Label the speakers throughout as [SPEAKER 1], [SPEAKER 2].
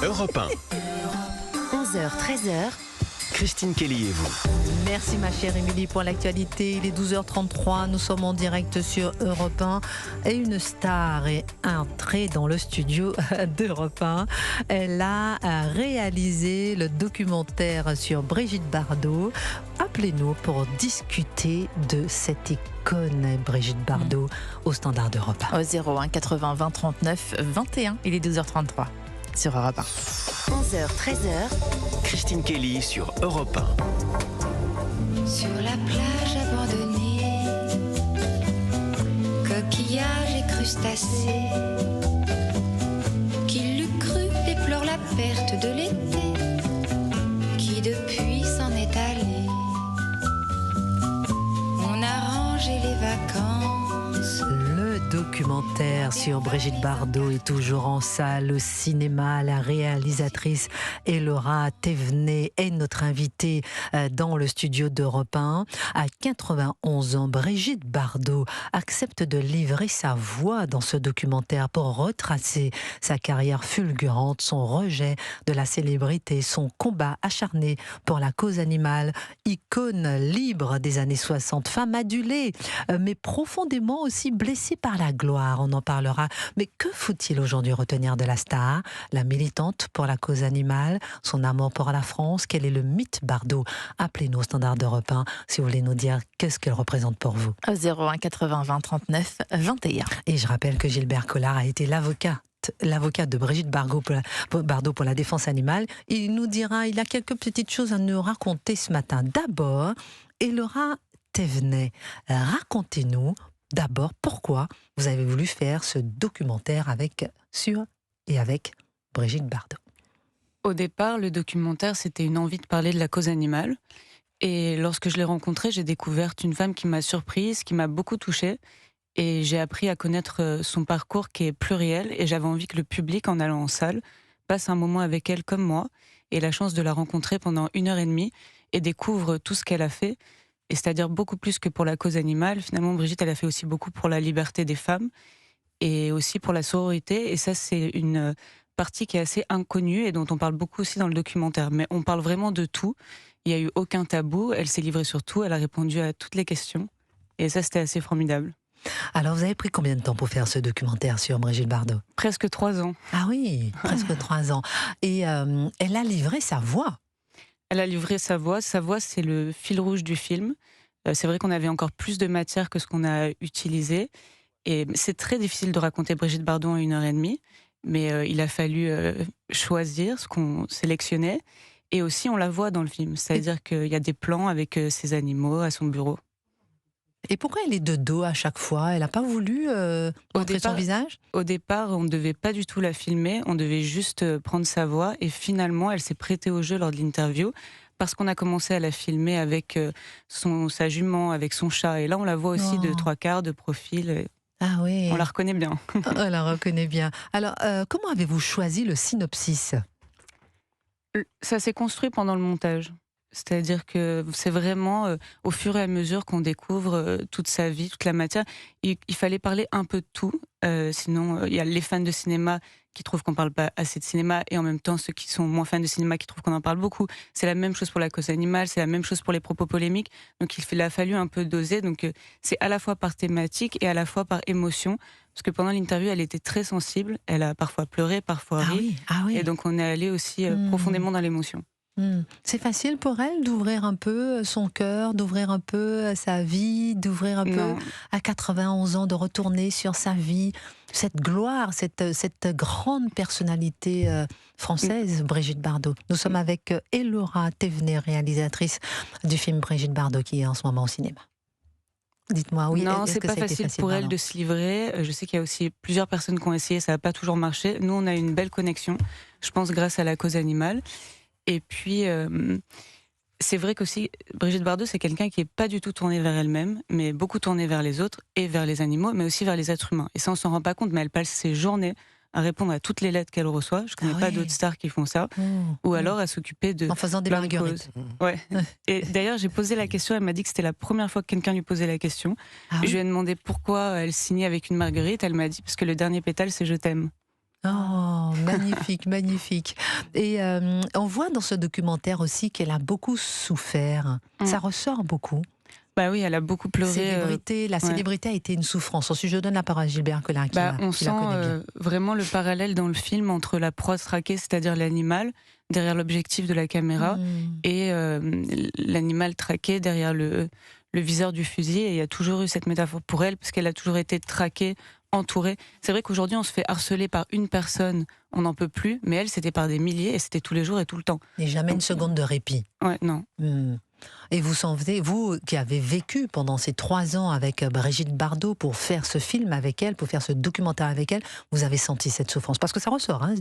[SPEAKER 1] Europe 1.
[SPEAKER 2] 11h, 13h.
[SPEAKER 1] Christine Kelly et vous.
[SPEAKER 3] Merci ma chère Émilie pour l'actualité. Il est 12h33, nous sommes en direct sur Europe 1 et une star est entrée dans le studio d'Europe 1. Elle a réalisé le documentaire sur Brigitte Bardot. Appelez-nous pour discuter de cette icône Brigitte Bardot au standard d'Europe 1.
[SPEAKER 2] Au 01 80 20 39 21, il est 12h33 sur Europe 1. 11h, 13h.
[SPEAKER 1] Christine Kelly sur Europe 1.
[SPEAKER 4] Sur la plage abandonnée, coquillages et crustacés, qui l'eût cru déplore la perte de l'été, qui depuis s'en est allé. On a rangé les vacances.
[SPEAKER 3] Le documentaire sur Brigitte Bardot est toujours en salle au cinéma. La réalisatrice Elora Thévenet est notre invitée dans le studio d'Europe 1. À 91 ans, Brigitte Bardot accepte de livrer sa voix dans ce documentaire pour retracer sa carrière fulgurante, son rejet de la célébrité, son combat acharné pour la cause animale, icône libre des années 60, femme adulée, mais profondément aussi blessée par la gloire. On en parlera. Mais que faut-il aujourd'hui retenir de la star, la militante pour la cause animale, son amour pour la France? Quel est le mythe Bardot? Appelez-nous au standard d'Europe 1 si vous voulez nous dire qu'est-ce qu'elle représente pour vous.
[SPEAKER 2] Au 01 80 20 39 21.
[SPEAKER 3] Et je rappelle que Gilbert Collard a été l'avocat de Brigitte Bardot pour la défense animale. Il nous dira, il a quelques petites choses à nous raconter ce matin. D'abord, Elora Thévenet, racontez-nous d'abord pourquoi vous avez voulu faire ce documentaire avec Brigitte Bardot.
[SPEAKER 5] Au départ, le documentaire, c'était une envie de parler de la cause animale. Et lorsque je l'ai rencontrée, j'ai découvert une femme qui m'a surprise, qui m'a beaucoup touchée. Et j'ai appris à connaître son parcours qui est pluriel. Et j'avais envie que le public, en allant en salle, passe un moment avec elle comme moi, ait la chance de la rencontrer pendant 1h30 et découvre tout ce qu'elle a fait. Et c'est-à-dire beaucoup plus que pour la cause animale. Finalement, Brigitte, elle a fait aussi beaucoup pour la liberté des femmes et aussi pour la sororité. Et ça, c'est une partie qui est assez inconnue et dont on parle beaucoup aussi dans le documentaire. Mais on parle vraiment de tout. Il n'y a eu aucun tabou. Elle s'est livrée sur tout. Elle a répondu à toutes les questions. Et ça, c'était assez formidable.
[SPEAKER 3] Alors, vous avez pris combien de temps pour faire ce documentaire sur Brigitte Bardot?
[SPEAKER 5] Presque 3 ans.
[SPEAKER 3] Ah oui, presque 3 ans. Et elle a livré sa voix.
[SPEAKER 5] Elle a livré sa voix. Sa voix, c'est le fil rouge du film. C'est vrai qu'on avait encore plus de matière que ce qu'on a utilisé. Et c'est très difficile de raconter Brigitte Bardot en 1h30. Mais il a fallu choisir ce qu'on sélectionnait. Et aussi, on la voit dans le film. C'est-à-dire qu'il y a des plans avec ses animaux à son bureau.
[SPEAKER 3] Et pourquoi elle est de dos à chaque fois? Elle n'a pas voulu montrer son visage?
[SPEAKER 5] Au départ, on ne devait pas du tout la filmer, on devait juste prendre sa voix. Et finalement, elle s'est prêtée au jeu lors de l'interview, parce qu'on a commencé à la filmer avec sa jument, avec son chat. Et là, on la voit aussi de 3/4, de profil.
[SPEAKER 3] Ah oui.
[SPEAKER 5] On la reconnaît bien.
[SPEAKER 3] On la reconnaît bien. Alors, comment avez-vous choisi le synopsis?
[SPEAKER 5] Ça s'est construit pendant le montage. C'est-à-dire que c'est vraiment au fur et à mesure qu'on découvre toute sa vie, toute la matière. Il fallait parler un peu de tout. Sinon, il y a les fans de cinéma qui trouvent qu'on parle pas assez de cinéma, et en même temps ceux qui sont moins fans de cinéma qui trouvent qu'on en parle beaucoup. C'est la même chose pour la cause animale, c'est la même chose pour les propos polémiques. Donc il a fallu un peu doser. Donc c'est à la fois par thématique et à la fois par émotion. Parce que pendant l'interview, elle était très sensible. Elle a parfois pleuré, parfois ri.
[SPEAKER 3] Ah oui.
[SPEAKER 5] Et donc on est allé aussi profondément dans l'émotion.
[SPEAKER 3] C'est facile pour elle d'ouvrir un peu son cœur, d'ouvrir un peu sa vie, d'ouvrir un peu à 91 ans, de retourner sur sa vie, cette gloire, cette grande personnalité française, Brigitte Bardot. Nous sommes avec Elora Thévenet, réalisatrice du film Brigitte Bardot qui est en ce moment au cinéma. Dites-moi, oui.
[SPEAKER 5] Non, c'est pas facile pour elle de se livrer. Je sais qu'il y a aussi plusieurs personnes qui ont essayé, ça n'a pas toujours marché. Nous, on a une belle connexion, je pense grâce à la cause animale. Et puis, c'est vrai qu'aussi, Brigitte Bardot, c'est quelqu'un qui n'est pas du tout tournée vers elle-même, mais beaucoup tournée vers les autres et vers les animaux, mais aussi vers les êtres humains. Et ça, on s'en rend pas compte, mais elle passe ses journées à répondre à toutes les lettres qu'elle reçoit. Je connais pas d'autres stars qui font ça. Ou alors à s'occuper de...
[SPEAKER 3] En faisant des marguerites.
[SPEAKER 5] Ouais. Et d'ailleurs, j'ai posé la question, elle m'a dit que c'était la première fois que quelqu'un lui posait la question. Je lui ai demandé pourquoi elle signait avec une marguerite. Elle m'a dit, parce que le dernier pétale, c'est « je t'aime ».
[SPEAKER 3] Oh, magnifique, magnifique. Et on voit dans ce documentaire aussi qu'elle a beaucoup souffert. Ça ressort beaucoup.
[SPEAKER 5] Bah oui, elle a beaucoup pleuré.
[SPEAKER 3] La célébrité a été une souffrance. Ensuite, je donne la parole à Gilbert Collard qui
[SPEAKER 5] on
[SPEAKER 3] qui la connaît bien.
[SPEAKER 5] sent vraiment le parallèle dans le film entre la proie traquée, c'est-à-dire l'animal, derrière l'objectif de la caméra, et l'animal traqué derrière le viseur du fusil. Et il y a toujours eu cette métaphore pour elle, parce qu'elle a toujours été traquée, entourée. C'est vrai qu'aujourd'hui, on se fait harceler par une personne, on n'en peut plus, mais elle, c'était par des milliers, et c'était tous les jours et tout le temps.
[SPEAKER 3] Et jamais une seconde de répit.
[SPEAKER 5] Ouais, non.
[SPEAKER 3] Et vous sentez, vous qui avez vécu pendant ces 3 ans avec Brigitte Bardot pour faire ce film avec elle, pour faire ce documentaire avec elle, vous avez senti cette souffrance? Parce que ça ressort, hein,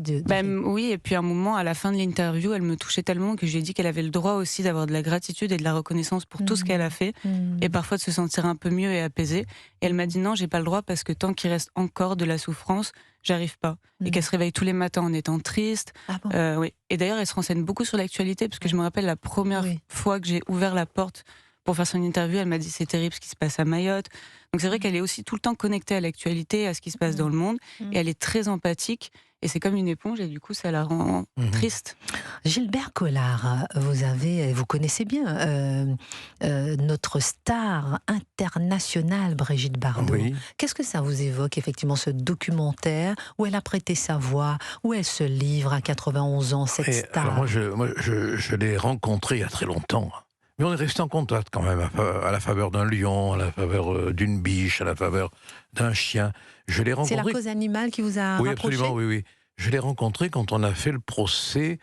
[SPEAKER 5] oui, et puis à un moment, à la fin de l'interview, elle me touchait tellement que je lui ai dit qu'elle avait le droit aussi d'avoir de la gratitude et de la reconnaissance pour tout ce qu'elle a fait, et parfois de se sentir un peu mieux et apaisée. Et elle m'a dit non, j'ai pas le droit parce que tant qu'il reste encore de la souffrance, j'arrive pas. Et qu'elle se réveille tous les matins en étant triste. Ah bon? Oui. Et d'ailleurs, elle se renseigne beaucoup sur l'actualité, parce que je me rappelle la première fois que j'ai ouvert la porte pour faire son interview, elle m'a dit c'est terrible ce qui se passe à Mayotte. Donc c'est vrai qu'elle est aussi tout le temps connectée à l'actualité, à ce qui se passe dans le monde, et elle est très empathique. Et c'est comme une éponge, et du coup, ça la rend triste.
[SPEAKER 3] Gilbert Collard, vous connaissez bien notre star internationale, Brigitte Bardot. Oui. Qu'est-ce que ça vous évoque, effectivement, ce documentaire où elle a prêté sa voix, où elle se livre à 91 ans, cette star?
[SPEAKER 1] Alors moi, je l'ai rencontrée il y a très longtemps. Mais on est resté en contact quand même, à la faveur d'un lion, à la faveur d'une biche, à la faveur d'un chien. Je l'ai rencontré.
[SPEAKER 3] C'est la cause animale qui vous a rapproché?
[SPEAKER 1] Oui, absolument, oui. Je l'ai rencontré quand on a fait le procès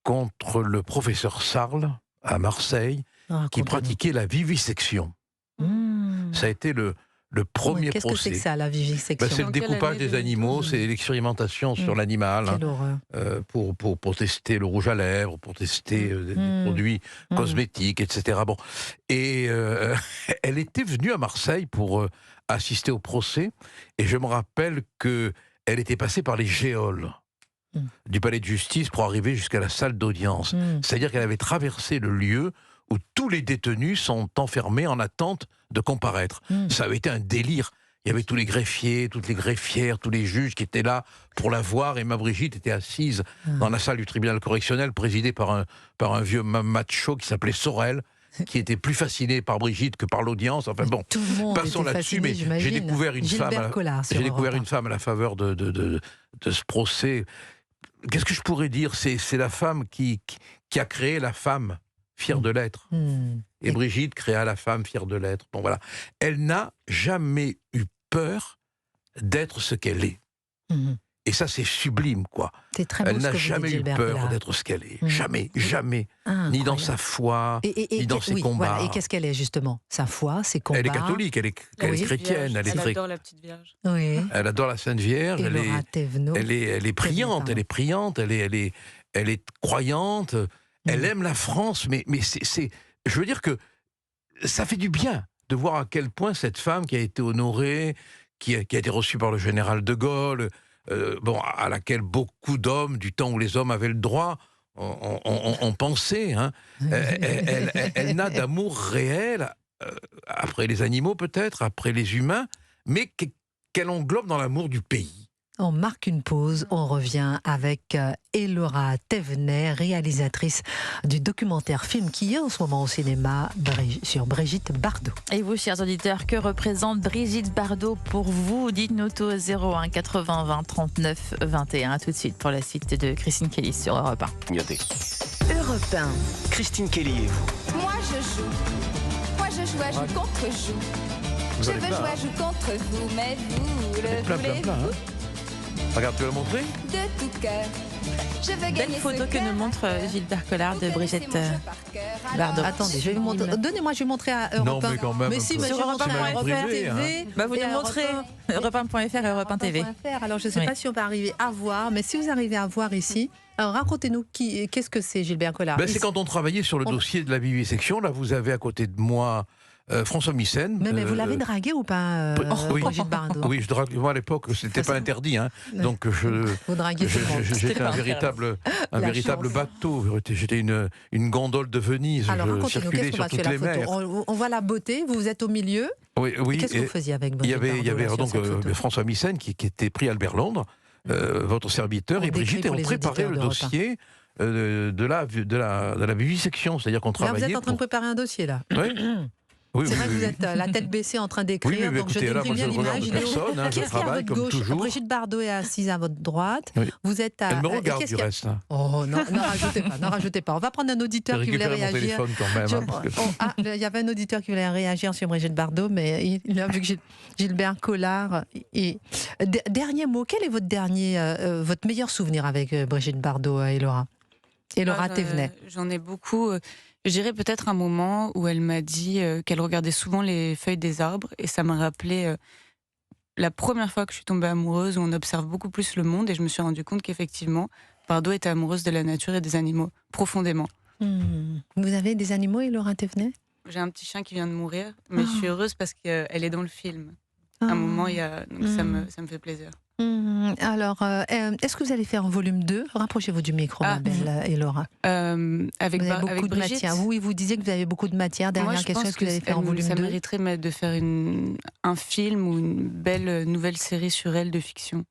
[SPEAKER 1] contre le professeur Sarl à Marseille, qui pratiquait la vivisection. Ça a été le premier procès.
[SPEAKER 3] Qu'est-ce que c'est que ça, la vivisection?
[SPEAKER 1] C'est le découpage des animaux, c'est l'expérimentation sur l'animal, pour tester le rouge à lèvres, pour tester des produits cosmétiques, etc. Bon. Et elle était venue à Marseille pour assister au procès, et je me rappelle qu'elle était passée par les geôles du palais de justice pour arriver jusqu'à la salle d'audience. C'est-à-dire qu'elle avait traversé le lieu où tous les détenus sont enfermés en attente de comparaître. Ça avait été un délire. Il y avait tous les greffiers, toutes les greffières, tous les juges qui étaient là pour la voir, et ma Brigitte était assise dans la salle du tribunal correctionnel, présidée par un vieux macho qui s'appelait Sorel, qui était plus fasciné par Brigitte que par l'audience. Enfin bon, passons là-dessus, mais j'ai découvert une femme à la faveur de ce procès. Qu'est-ce que je pourrais dire? C'est la femme qui a créé la femme fière de l'être. Et Brigitte créa la femme fière de l'être. Bon voilà. Elle n'a jamais eu peur d'être ce qu'elle est. Et ça, c'est sublime, quoi.
[SPEAKER 3] C'est très beau.
[SPEAKER 1] Elle n'a jamais eu peur d'être ce qu'elle est. Jamais, jamais. Ni dans sa foi, ni dans ses combats.
[SPEAKER 3] Voilà. Et qu'est-ce qu'elle est, justement? Sa foi, ses combats.
[SPEAKER 1] Elle est catholique, elle est chrétienne.
[SPEAKER 5] Elle adore la petite Vierge.
[SPEAKER 3] Oui.
[SPEAKER 1] Elle adore la Sainte Vierge. Elle est priante, elle est croyante. Elle aime la France, mais je veux dire que ça fait du bien de voir à quel point cette femme qui a été honorée, qui a été reçue par le général de Gaulle, à laquelle beaucoup d'hommes, du temps où les hommes avaient le droit, ont pensé, hein. Elle n'a d'amour réel, après les animaux peut-être, après les humains, mais qu'elle englobe dans l'amour du pays.
[SPEAKER 3] On marque une pause, on revient avec Elora Thévenet, réalisatrice du documentaire film qui est en ce moment au cinéma sur Brigitte Bardot.
[SPEAKER 2] Et vous, chers auditeurs, que représente Brigitte Bardot pour vous? Dites-nous tout au 01 80 20 39 21. A tout de suite pour la suite de Christine Kelly sur Europe 1.
[SPEAKER 1] Regardez.
[SPEAKER 2] Europe 1.
[SPEAKER 1] Christine Kelly et vous?
[SPEAKER 4] Moi je joue. Moi je joue à joue contre joue. Je veux jouer à joue contre vous, mais vous le voulez-vous?
[SPEAKER 1] Regarde, tu veux le montrer?
[SPEAKER 4] De tout cœur. Je veux gagner.
[SPEAKER 2] Belle photo que nous montre Gilbert Collard de Brigitte Bardot.
[SPEAKER 3] Attendez, je vais vous montrer. Donnez-moi, je vais montrer à Europe 1.
[SPEAKER 1] Non, mais quand même.
[SPEAKER 3] Mais si, mais
[SPEAKER 2] sur Europe 1
[SPEAKER 3] TV.
[SPEAKER 2] Vous nous montrez Europe 1.fr et Europe 1 TV.
[SPEAKER 3] Alors, je ne sais pas si on va arriver à voir, mais si vous arrivez à voir ici, alors racontez-nous, qu'est-ce que c'est, Gilbert Collard?
[SPEAKER 1] C'est quand on travaillait sur le dossier de la vivisection. Là, vous avez à côté de moi François Missen.
[SPEAKER 3] Mais vous l'avez dragué ou pas, Brigitte Bardot?
[SPEAKER 1] Oui, je drague. Moi, à l'époque, c'était pas interdit. Hein. Donc, j'étais un véritable bateau. J'étais une gondole de Venise.
[SPEAKER 3] Alors,
[SPEAKER 1] je circulais sur toutes les mers.
[SPEAKER 3] On voit la beauté, vous êtes au milieu.
[SPEAKER 1] Oui.
[SPEAKER 3] Qu'est-ce que vous faisiez avec Brigitte Bardot?
[SPEAKER 1] Il y avait donc François Missen qui était prix Albert Londres. votre serviteur et Brigitte ont préparé le dossier de la vivisection, c'est-à-dire qu'on travaillait.
[SPEAKER 3] Là, vous êtes en train de préparer un dossier, là.
[SPEAKER 1] Oui. Oui,
[SPEAKER 3] c'est vrai que vous êtes la tête baissée en train d'écrire,
[SPEAKER 1] donc
[SPEAKER 3] écoutez, je décris bien l'image.
[SPEAKER 1] Je travaille comme toujours.
[SPEAKER 3] Brigitte Bardot est assise à votre droite.
[SPEAKER 1] Oui.
[SPEAKER 3] Vous êtes à...
[SPEAKER 1] Elle me regarde du reste.
[SPEAKER 3] Oh non, n'en rajoutez pas. On va prendre un auditeur qui voulait réagir.
[SPEAKER 1] Mon téléphone quand même.
[SPEAKER 3] Il y avait un auditeur qui voulait réagir sur Brigitte Bardot, mais il a vu que Gilbert Collard. Dernier mot, quel est votre meilleur souvenir avec Brigitte Bardot et Laura Thévenet?
[SPEAKER 5] J'en ai beaucoup. Je dirais peut-être un moment où elle m'a dit qu'elle regardait souvent les feuilles des arbres, et ça m'a rappelé la première fois que je suis tombée amoureuse, où on observe beaucoup plus le monde, et je me suis rendu compte qu'effectivement, Bardot était amoureuse de la nature et des animaux, profondément.
[SPEAKER 3] Vous avez des animaux, Laura Thévenet?
[SPEAKER 5] J'ai un petit chien qui vient de mourir, mais je suis heureuse parce qu'elle est dans le film. À un moment, donc ça me fait plaisir.
[SPEAKER 3] Alors, est-ce que vous allez faire un volume 2? Rapprochez-vous du micro, ma belle et Laura.
[SPEAKER 5] Avec
[SPEAKER 3] beaucoup de matière. Vous disiez que vous avez beaucoup de matière. Dernière question, est-ce que vous allez faire un volume 2?
[SPEAKER 5] Ça mériterait de faire un film ou une belle nouvelle série sur elle de fiction.